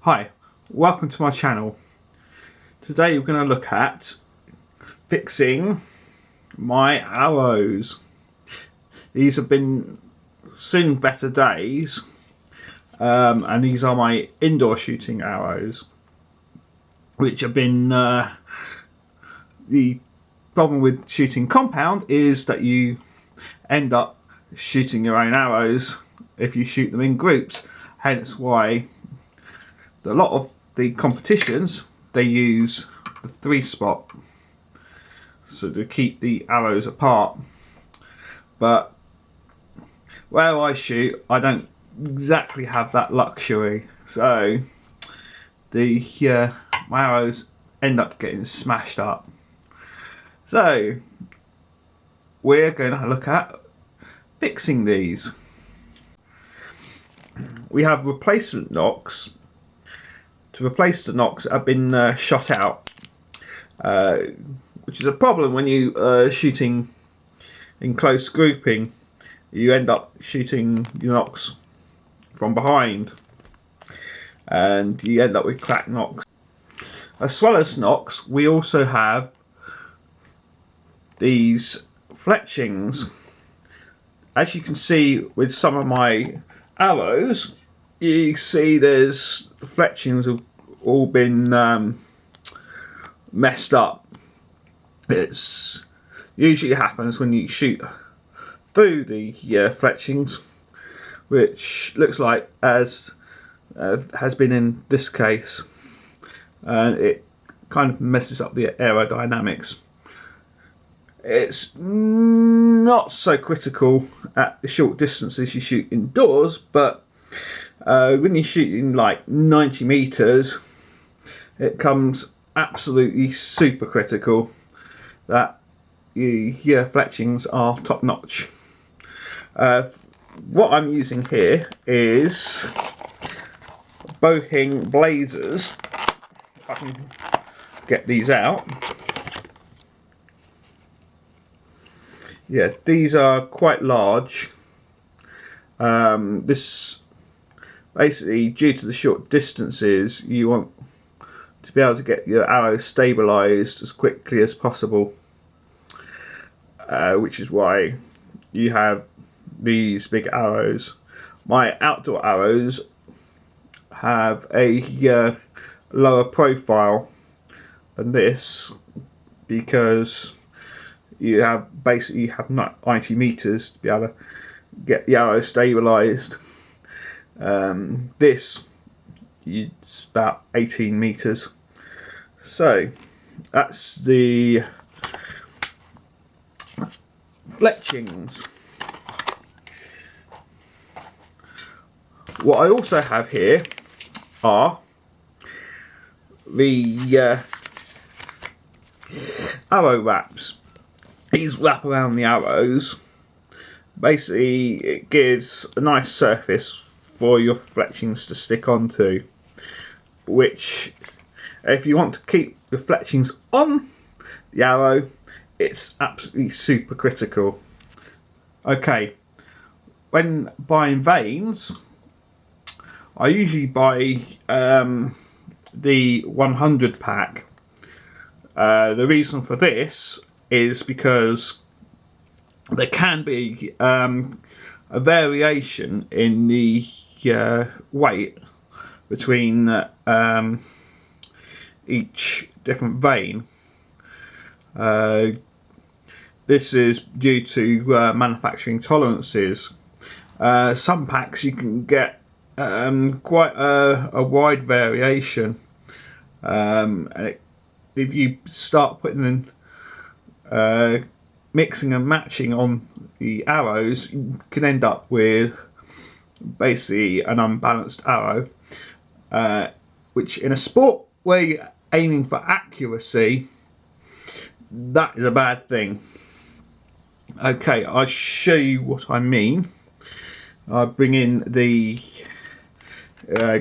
Hi, welcome to my channel. Today we're going to look at fixing my arrows. These have been seen better days, and these are my indoor shooting arrows, which have been the problem with shooting compound is that you end up shooting your own arrows if you shoot them in groups, hence why a lot of the competitions they use the 3-spot so to keep the arrows apart, but where I shoot I don't exactly have that luxury, so the my arrows end up getting smashed up. So we're going to look at fixing these. We have replacement nocks. To replace the nocks have been shot out, which is a problem when you shooting in close grouping. You end up shooting your nocks from behind and you end up with cracked nocks. As well as nocks, we also have these fletchings. As you can see with some of my arrows, you see there's the fletchings have all been messed up. It's usually happens when you shoot through the fletchings, which looks like as has been in this case, and it kind of messes up the aerodynamics. It's not so critical at the short distances you shoot indoors, but when you're shooting like 90 meters, it comes absolutely super critical that your fletchings are top notch. What I'm using here is Bohing Blazers. If I can get these out. Yeah, these are quite large. This basically, due to the short distances, you want to be able to get your arrow stabilized as quickly as possible, which is why you have these big arrows. My outdoor arrows have a lower profile than this because you have basically 90 meters to be able to get the arrow stabilized. This is about 18 meters. So that's the fletchings. What I also have here are the arrow wraps. These wrap around the arrows. Basically, it gives a nice surface for your fletchings to stick onto, which, if you want to keep the fletchings on the arrow, it's absolutely super critical. Okay, when buying vanes, I usually buy the 100 pack. The reason for this is because there can be a variation in the weight between each different vane. This is due to manufacturing tolerances. Some packs you can get quite a wide variation, and if you start putting in mixing and matching on the arrows, you can end up with basically an unbalanced arrow, which in a sport where you're aiming for accuracy, that is a bad thing. Okay, I'll show you what I mean. I bring in the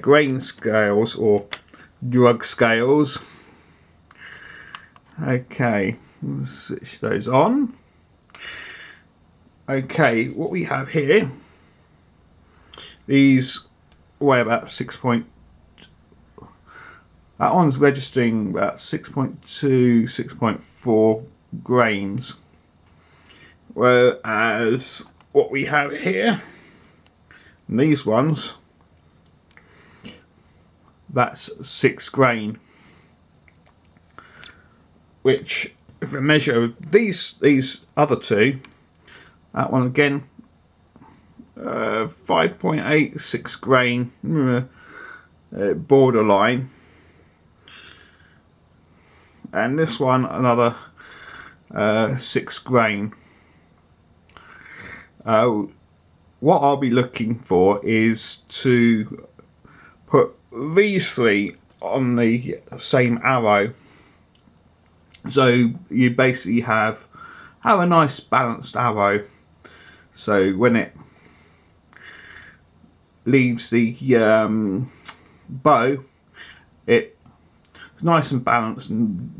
grain scales or drug scales. Okay, let's switch those on. Okay, what we have here, these weigh about 6.2 That one's registering about 6.2, 6.4 grains. Whereas what we have here, these ones, that's 6 grain. Which, if we measure these other two, that one again, 5.8, 6 grain, borderline. And this one another 6 grain. What I'll be looking for is to put these three on the same arrow, so you basically have a nice balanced arrow, so when it leaves the bow, it's nice and balanced and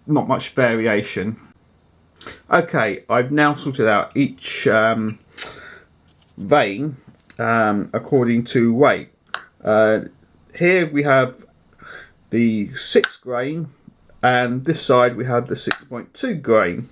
not much variation. Okay, I've now sorted out each vein according to weight. Here we have the 6 grain, and this side we have the 6.2 grain.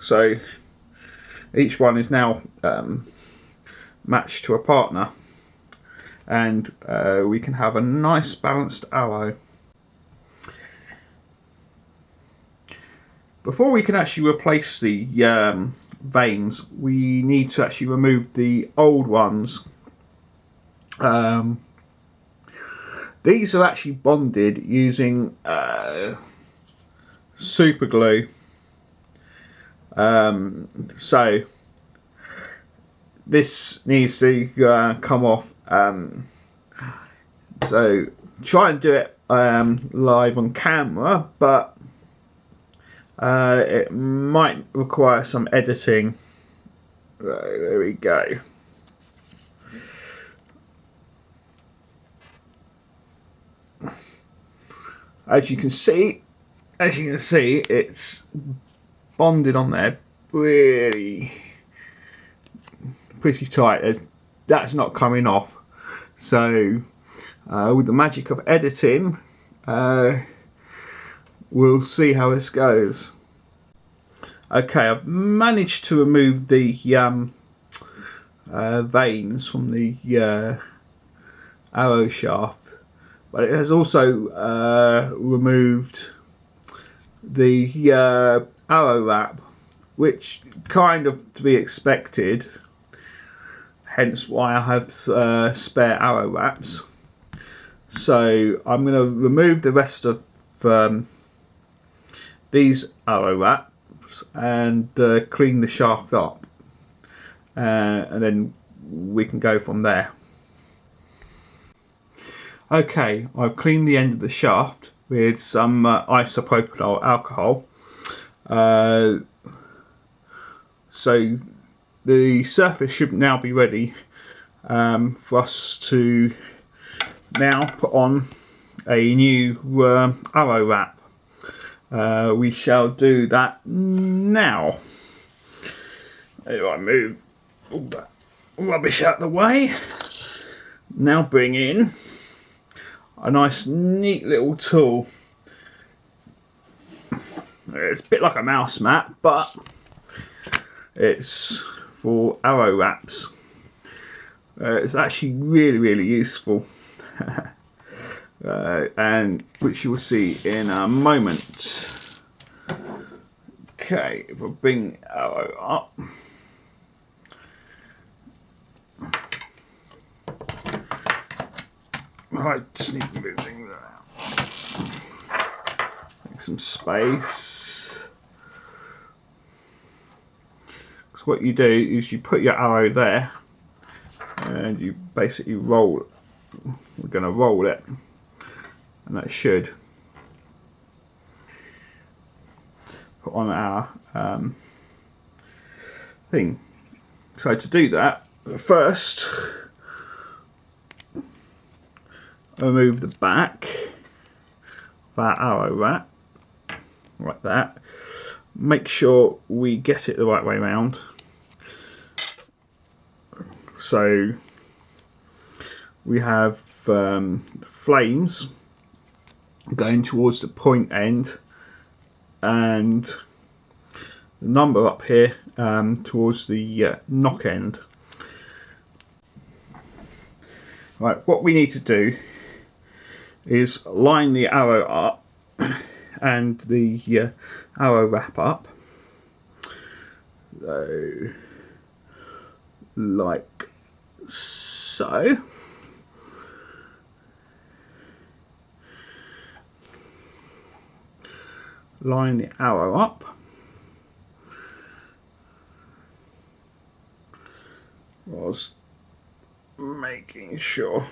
So each one is now matched to a partner, and we can have a nice balanced arrow. Before we can actually replace the veins, we need to actually remove the old ones. These are actually bonded using super glue. So this needs to come off. So try and do it live on camera, but it might require some editing. Right, there we go. As you can see, it's bonded on there pretty tight. That's not coming off. So with the magic of editing, we'll see how this goes. Okay, I've managed to remove the veins from the arrow shaft, but it has also removed the arrow wrap, which kind of to be expected, hence why I have spare arrow wraps. So I'm going to remove the rest of these arrow wraps and clean the shaft up, and then we can go from there. Okay, I've cleaned the end of the shaft with some isopropyl alcohol. So the surface should now be ready for us to now put on a new arrow wrap. We shall do that now. I move all that rubbish out of the way. Now bring in a nice neat little tool. It's a bit like a mouse mat, but it's for arrow wraps. It's actually really useful. And which you will see in a moment. Okay, if I bring the arrow up, I just need to move things out. Make some space. Because what you do is you put your arrow there, and you basically roll it. We're going to roll it, and that should put on our thing. So to do that, first remove the back of our arrow wrap like that. Make sure we get it the right way around. So we have flames going towards the point end, and the number up here towards the knock end. Right, what we need to do is line the arrow up and the arrow wrap up, so like so. Line the arrow up, whilst making sure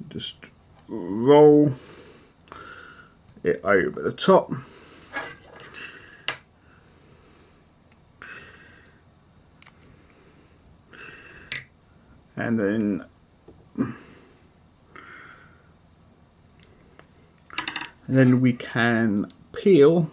just roll it over the top, and then we can peel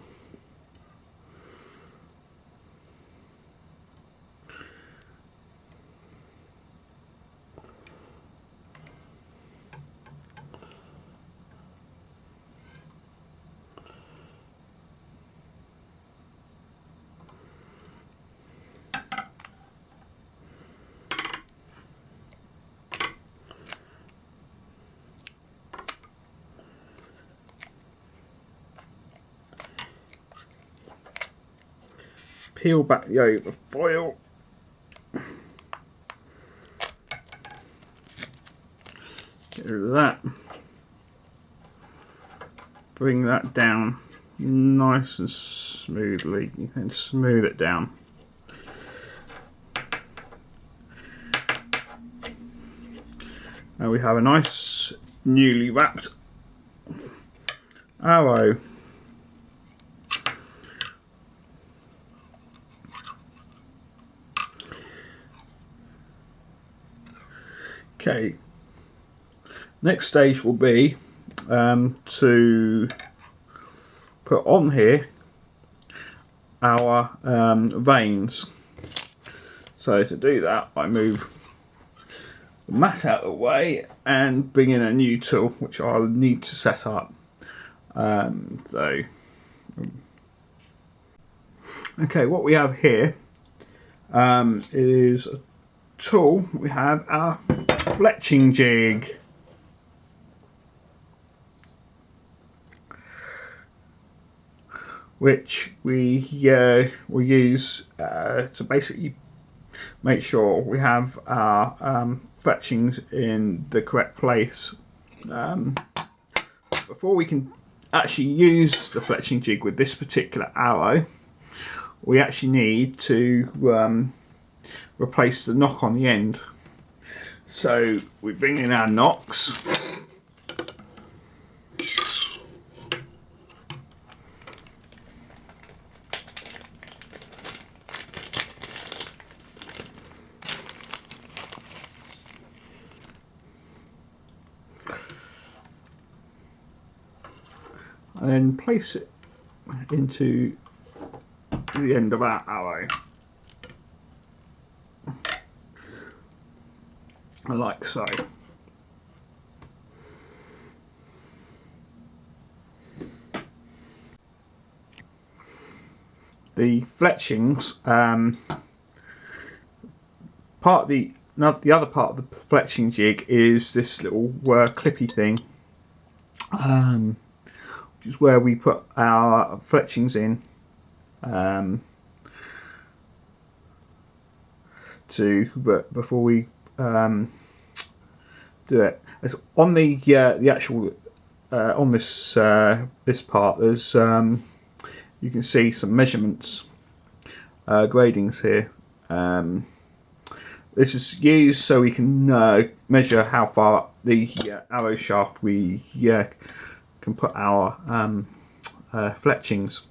back the over foil, get rid of that, bring that down nice and smoothly, you can smooth it down. Now we have a nice newly wrapped arrow. Okay, next stage will be to put on here our vanes. So to do that, I move the mat out of the way and bring in a new tool which I'll need to set up. Okay, what we have here is a tool. We have our fletching jig. Which we will use to basically make sure we have our fletchings in the correct place. Before we can actually use the fletching jig with this particular arrow, we actually need to replace the knock on the end. So we bring in our knocks. And then place it into the end of our arrow, like so. The fletchings, the other part of the fletching jig is this little clippy thing, which is where we put our fletchings in before we do it. It's on the actual on this this part. There's you can see some measurements, gradings here. This is used so we can measure how far up the arrow shaft we can put our fletchings.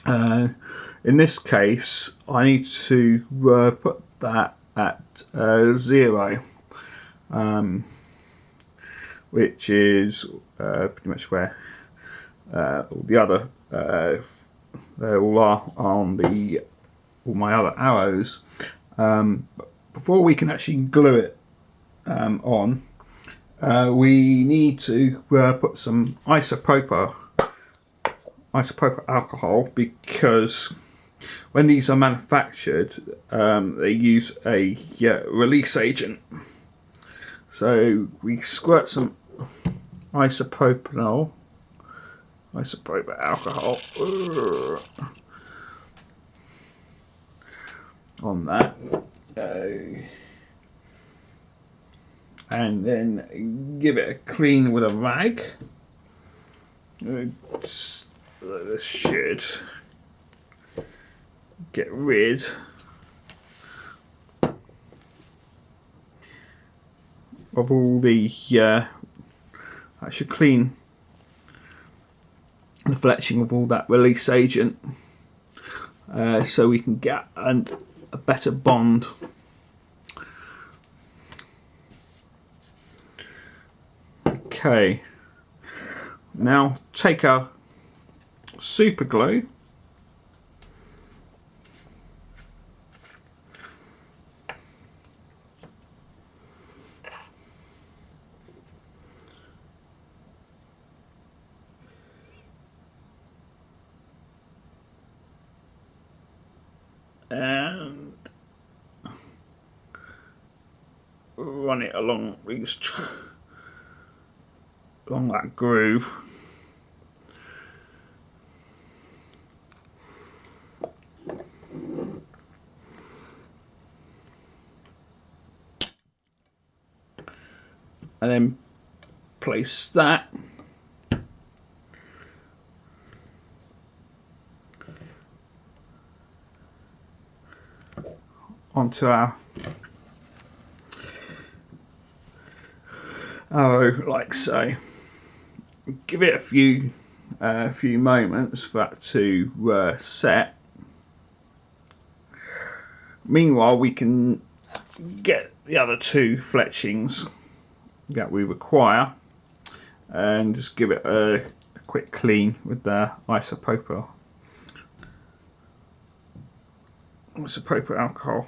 In this case, I need to put that at 0, which is pretty much where all the other all are on all my other arrows. Before we can actually glue it on, we need to put some isopropyl alcohol, because when these are manufactured, they use a release agent. So we squirt some isopropyl alcohol on that, and then give it a clean with a rag. This should get rid of all the that should clean the fletching of all that release agent, so we can get a better bond. Okay, now take our super glue and run it along that groove. And then place that onto our arrow like so. Give it a few moments for that to set. Meanwhile, we can get the other two fletchings that we require and just give it a quick clean with the isopropyl alcohol.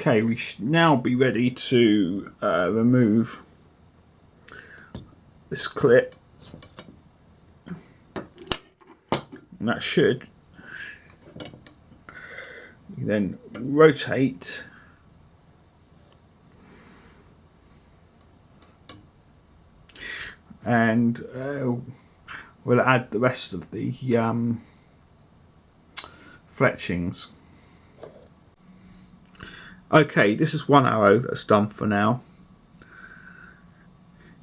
Okay, we should now be ready to remove this clip, and that should then rotate and we'll add the rest of the fletchings. Okay, this is one arrow that's done for now.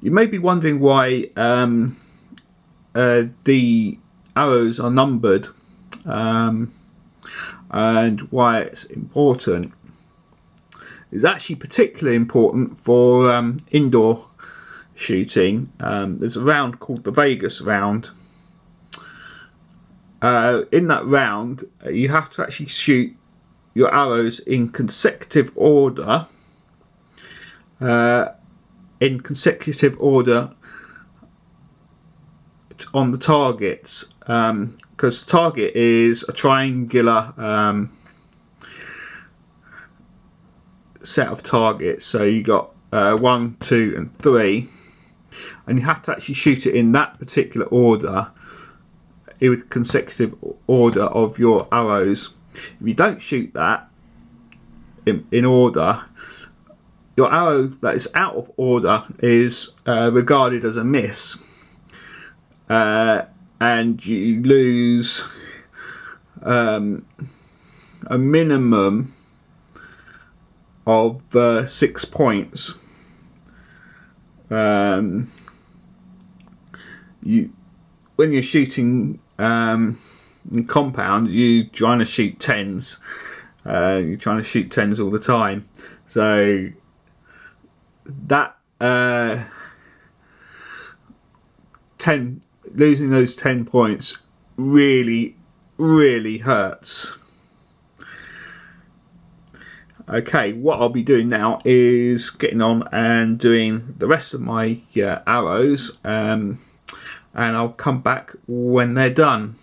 You may be wondering why the arrows are numbered and why it's important. It's actually particularly important for indoor shooting. There's a round called the Vegas round. In that round, you have to actually shoot your arrows in consecutive order, on the targets, because the target is a triangular set of targets. So you got 1, 2 and 3, and you have to actually shoot it in that particular order, with consecutive order of your arrows. If you don't shoot that in order, your arrow that is out of order is regarded as a miss, and you lose a minimum of 6 points. When you're shooting in compound, you're trying to shoot tens. You're trying to shoot tens all the time. So that 10 losing those 10 points really hurts. Okay, what I'll be doing now is getting on and doing the rest of my arrows, and I'll come back when they're done.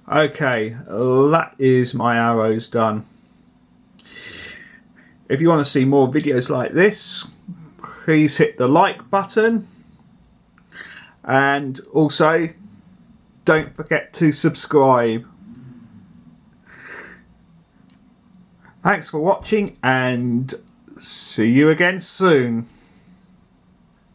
Okay, that is my arrows done. If you want to see more videos like this, please hit the like button, and also don't forget to subscribe. Thanks for watching, and see you again soon.